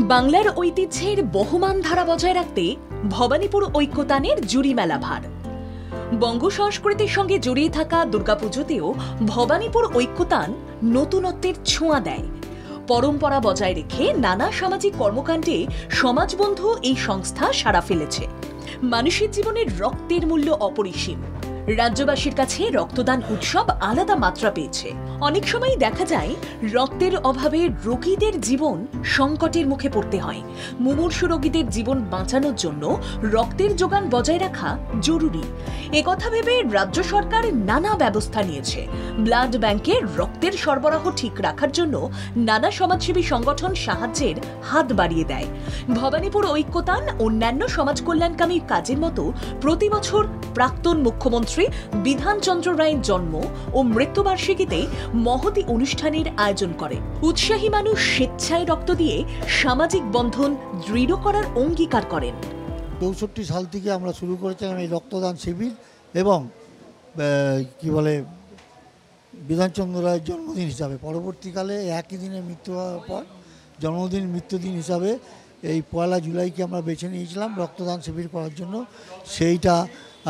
বাংলার ঐতিহ্যের বহমান ধারা বজায় রাখতে ভবানীপুর ঐক্যতানের জুরি মেলা ভার। বঙ্গ সংস্কৃতির সঙ্গে জড়িয়ে থাকা দুর্গাপুজোতেও ভবানীপুর ঐক্যতান নতুনত্বের ছোঁয়া দেয়। পরম্পরা বজায় রেখে নানা সামাজিক কর্মকাণ্ডে সমাজবন্ধু এই সংস্থা সাড়া ফেলেছে। মানুষের জীবনের রক্তের মূল্য অপরিসীম। রাজ্যবাসীর কাছে রক্তদান উৎসব আলাদা মাত্রা পেয়েছে। অনেক সময় দেখা যায় রক্তের অভাবে রোগীদের জীবন সংকটের মুখে পড়তে হয়। মুমূর্ষু রোগীদের জীবন বাঁচানোর জন্য রক্তের যোগান বজায় রাখা জরুরি। একথা ভেবে রাজ্য সরকার নানা ব্যবস্থা নিয়েছে। ব্লাড ব্যাংকে রক্তের সরবরাহ ঠিক রাখার জন্য নানা সমাজসেবী সংগঠন সাহায্যের হাত বাড়িয়ে দেয়। ভবানীপুর ঐক্যতান অন্যান্য সমাজ কল্যাণকামী কাজের মতো প্রতি বছর প্রাক্তন মুখ্যমন্ত্রী বিধানচন্দ্র রায়ের জন্ম ও মৃত্যুবার্ষিকীতে মহতী অনুষ্ঠানের আয়োজন করে। উৎসাহী মানুষ স্বেচ্ছায় রক্ত দিয়ে সামাজিক বন্ধন দৃঢ় করার অঙ্গীকার করেন। ৬৪ সাল থেকে আমরা শুরু করেছিলাম এই রক্তদান শিবির এবং বিধানচন্দ্র রায়ের জন্মদিন হিসাবে পরবর্তীকালে একই দিনে মৃত্যু হওয়ার পর মৃত্যুদিন হিসাবে এই ১ জুলাইকে আমরা বেছে নিয়েছিলাম রক্তদান শিবির করার জন্য। সেইটা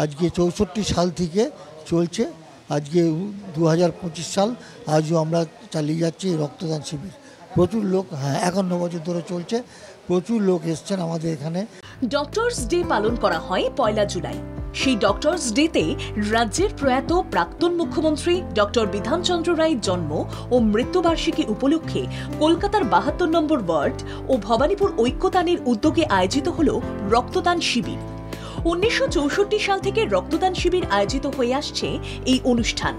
আজকে ৬৪ সাল থেকে চলছে। আজকে ২০২৫ সাল, আজও আমরা চালিয়ে যাচ্ছি রক্তদান শিবির। প্রচুর লোক ৫১ বছর ধরে চলছে। প্রচুর লোক এসছেন আমাদের এখানে। ডক্টরস ডে পালন করা হয় ১ জুলাই। সেই ডক্টরস ডেতে রাজ্যের প্রয়াত প্রাক্তন মুখ্যমন্ত্রী ডক্টর বিধানচন্দ্র রায়ের জন্ম ও মৃত্যুবার্ষিকী উপলক্ষে কলকাতার ৭২ নম্বর ওয়ার্ড ও ভবানীপুর ঐক্যতানের উদ্যোগে আয়োজিত হল রক্তদান শিবির। ১৯৬৪ সাল থেকে রক্তদান শিবির আয়োজিত হয়ে আসছে এই অনুষ্ঠান।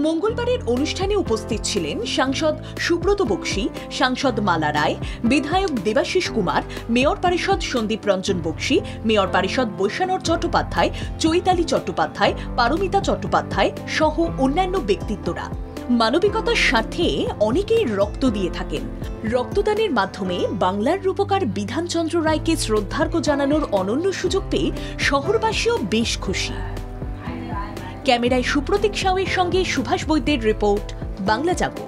মঙ্গলবারের অনুষ্ঠানে উপস্থিত ছিলেন সাংসদ সুব্রত বক্সী, সাংসদ মালা রায়, বিধায়ক দেবাশিস কুমার, মেয়র পরিষদ সন্দীপ রঞ্জন বক্সী, মেয়র পরিষদ বৈশানর চট্টোপাধ্যায়, চৈতালি চট্টোপাধ্যায়, পারমিতা চট্টোপাধ্যায় সহ অন্যান্য ব্যক্তিত্বরা। মানবিকতার স্বার্থে অনেকেই রক্ত দিয়ে থাকেন। রক্তদানের মাধ্যমে বাংলার রূপকার বিধানচন্দ্র রায়কে শ্রদ্ধার্ঘ্য জানানোর অনন্য সুযোগ পেয়ে শহরবাসীও বেশ খুশি। ক্যামেরায় সুপ্রতীক সাউয়ের সঙ্গে সুভাষ বৈদ্যের রিপোর্ট, বাংলা জাগো।